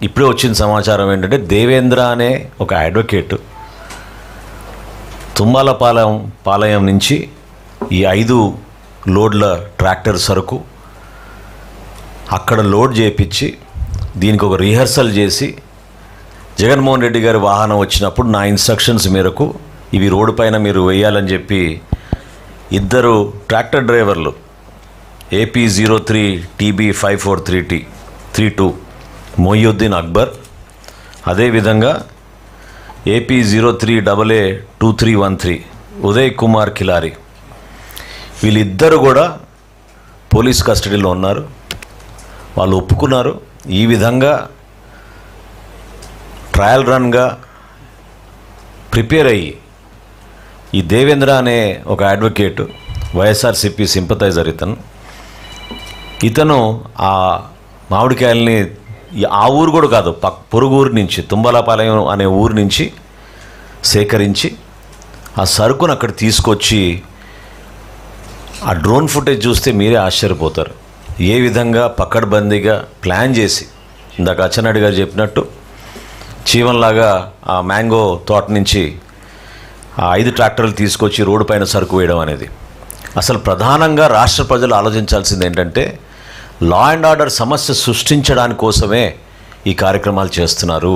ఇప్పుడే వచ్చిన సమాచారం ఏంటంటే దేవేంద్ర అనే ఒక అడ్వకేట్ తుమ్మలపాలెం నుంచి ఈ 5 లోడ్ల ట్రాక్టర్ సరుకు అక్కడ లోడ్ చేయించి దీనికి ఒక రిహర్సల్ చేసి జగన్మోహన్ రెడ్డి గారి వాహనం వచ్చినప్పుడు నా ఇన్స్ట్రక్షన్స్ మేరకు ఇవి రోడ్డు పైన మీరు వేయాలని చెప్పి 2 ట్రాక్టర్ డ్రైవర్లు AP03 TB54332 మొయ్యుద్దీన్ అక్బర్, అదేవిధంగా AP03AA2313 ఉదయ్ కుమార్ కిలారి, వీళ్ళిద్దరు కూడా పోలీస్ కస్టడీలో ఉన్నారు. వాళ్ళు ఒప్పుకున్నారు. ఈ విధంగా ట్రయల్ రన్గా ప్రిపేర్ అయ్యి ఈ దేవేంద్ర అనే ఒక అడ్వకేట్ వైఎస్ఆర్సీపీ సింపథైజర్ ఇతను ఆ మామిడికాయల్ని ఆ ఊరు కూడా కాదు, పొరుగు ఊరు నుంచి తుమ్మలపాలెం అనే ఊరు నుంచి సేకరించి ఆ సరుకును అక్కడ తీసుకొచ్చి ఆ డ్రోన్ ఫుటేజ్ చూస్తే మీరే ఆశ్చర్యపోతారు. ఏ విధంగా పకడ్బందీగా ప్లాన్ చేసి ఇందాక అచ్చెన్నాయుడు గారు చెప్పినట్టు చీవంలాగా ఆ మ్యాంగో తోట నుంచి ఆ 5 ట్రాక్టర్లు తీసుకొచ్చి రోడ్డు పైన సరుకు వేయడం అనేది. అసలు ప్రధానంగా రాష్ట్ర ప్రజలు ఆలోచించాల్సింది ఏంటంటే లా అండ్ ఆర్డర్ సమస్య సృష్టించడానికి కోసమే ఈ కార్యక్రమాలు చేస్తున్నారు.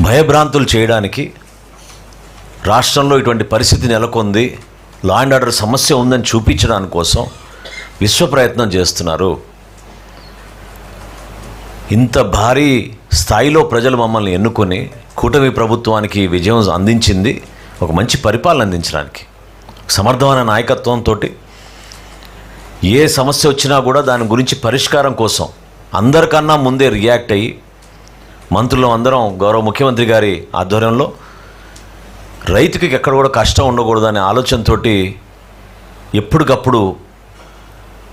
భయభ్రాంతులు చేయడానికి, రాష్ట్రంలో ఇటువంటి పరిస్థితి నెలకొంది, లా అండ్ ఆర్డర్ సమస్య ఉందని చూపించడానికి కోసం విశ్వ ప్రయత్నం చేస్తున్నారు. ఇంత భారీ స్థాయిలో ప్రజలు మమ్మల్ని ఎన్నుకొని కూటమి ప్రభుత్వానికి విజయం అందించింది ఒక మంచి పరిపాలన అందించడానికి, సమర్థమైన నాయకత్వంతో. ఏ సమస్య వచ్చినా కూడా దాని గురించి పరిష్కారం కోసం అందరికన్నా ముందే రియాక్ట్ అయ్యి మంత్రులు అందరం గౌరవ ముఖ్యమంత్రి గారి ఆధ్వర్యంలో రైతుకి ఎక్కడ కూడా కష్టం ఉండకూడదనే ఆలోచనతో ఎప్పటికప్పుడు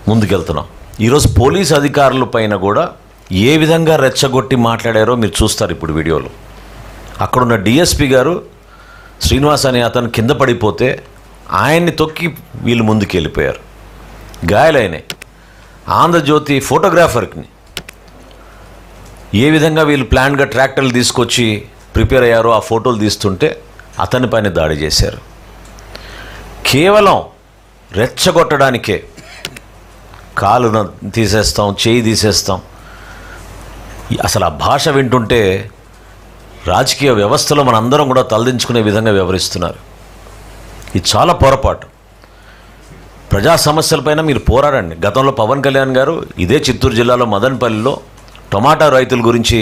ముందుకెళ్తున్నాం. ఈరోజు పోలీస్ అధికారుల పైన కూడా ఏ విధంగా రెచ్చగొట్టి మాట్లాడారో మీరు చూస్తారు ఇప్పుడు వీడియోలో. అక్కడున్న డిఎస్పి గారు శ్రీనివాస్ అనే అతను కింద పడిపోతే ఆయన్ని తొక్కి వీళ్ళు ముందుకు వెళ్ళిపోయారు, గాయాలైనాయి. ఆంధ్రజ్యోతి ఫోటోగ్రాఫర్ని ఏ విధంగా వీళ్ళు ప్లాన్గా ట్రాక్టర్లు తీసుకొచ్చి ప్రిపేర్ అయ్యారో ఆ ఫోటోలు తీస్తుంటే అతని పైన దాడి చేశారు. కేవలం రెచ్చగొట్టడానికే కాలును తీసేస్తాం, చేయి తీసేస్తాం. అసలు ఆ భాష వింటుంటే రాజకీయ వ్యవస్థలో మనందరం కూడా తలదించుకునే విధంగా వ్యవహరిస్తున్నారు. ఇది చాలా పొరపాటు. ప్రజా సమస్యలపైన మీరు పోరాడండి. గతంలో పవన్ కళ్యాణ్ గారు ఇదే చిత్తూరు జిల్లాలో మదనపల్లిలో టొమాటో రైతుల గురించి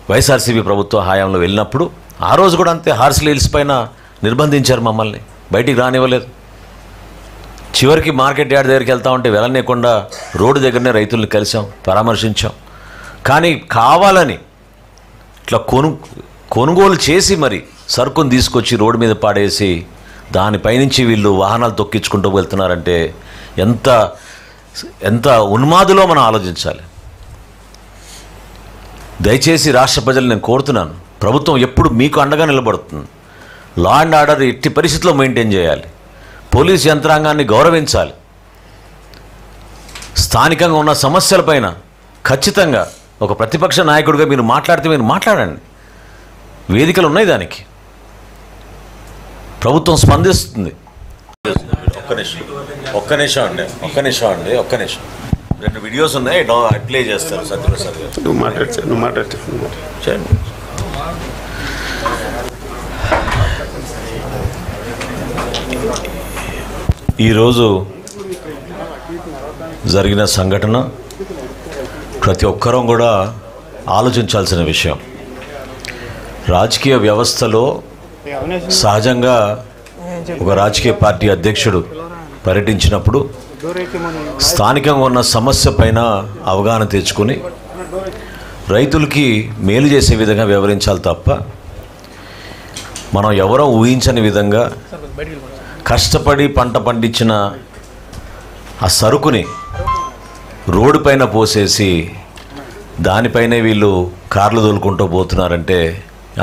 వైఎస్ఆర్సీపీ ప్రభుత్వ హయాంలో వెళ్ళినప్పుడు ఆ రోజు కూడా అంతే హార్స్లీ హిల్స్ పైన నిర్బంధించారు, మమ్మల్ని బయటికి రానివ్వలేదు. చివరికి మార్కెట్ యార్డ్ దగ్గరికి వెళ్తా ఉంటే వెళ్ళనీయకుండా రోడ్డు దగ్గరనే రైతుల్ని కలిసాం, పరామర్శించాం. కానీ కావాలని ఇట్లా కొనుగోలు చేసి మరి సరుకును తీసుకొచ్చి రోడ్డు మీద పాడేసి దానిపైనుంచి వీళ్ళు వాహనాలు తొక్కించుకుంటూ వెళ్తున్నారంటే ఎంత ఎంత ఉన్మాదులో మనం ఆలోచించాలి. దయచేసి రాష్ట్ర ప్రజలు నేను కోరుతున్నాను, ప్రభుత్వం ఎప్పుడు మీకు అండగా నిలబడుతుంది. లా అండ్ ఆర్డర్ ఎట్టి పరిస్థితుల్లో మెయింటైన్ చేయాలి. పోలీస్ యంత్రాంగాన్ని గౌరవించాలి. స్థానికంగా ఉన్న సమస్యలపైన ఖచ్చితంగా ఒక ప్రతిపక్ష నాయకుడిగా మీరు మాట్లాడితే మీరు మాట్లాడండి. వేదికలు ఉన్నాయి, దానికి ప్రభుత్వం స్పందిస్తుంది. ఒక్క నిమిషం అండి 2 వీడియోస్ ఉన్నాయి, ప్లే చేస్తారు సత్యప్రసాద్ గారు. నువ్వు మాట్లాడు. ఈరోజు జరిగిన సంఘటన ప్రతి ఒక్కరూ కూడా ఆలోచించాల్సిన విషయం. రాజకీయ వ్యవస్థలో సహజంగా ఒక రాజకీయ పార్టీ అధ్యక్షుడు పర్యటించినప్పుడు స్థానికంగా ఉన్న సమస్య పైన అవగాహన తెచ్చుకొని రైతులకి మేలు చేసే విధంగా వ్యవహరించాలి తప్ప మనం ఎవరో ఊహించని విధంగా కష్టపడి పంట పండించిన ఆ సరుకుని రోడ్డు పైన పోసేసి దానిపైనే వీళ్ళు కార్లు తోలుకుంటూ పోతున్నారంటే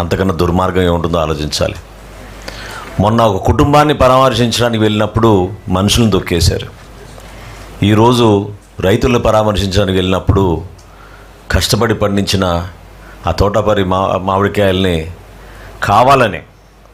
అంతకన్నా దుర్మార్గం ఏముంటుందో ఆలోచించాలి. మొన్న ఒక కుటుంబాన్ని పరామర్శించడానికి వెళ్ళినప్పుడు మనుషులను తొక్కేశారు. ఈరోజు రైతులను పరామర్శించడానికి వెళ్ళినప్పుడు కష్టపడి పండించిన ఆ తోటపరి మామిడికాయల్ని కావాలని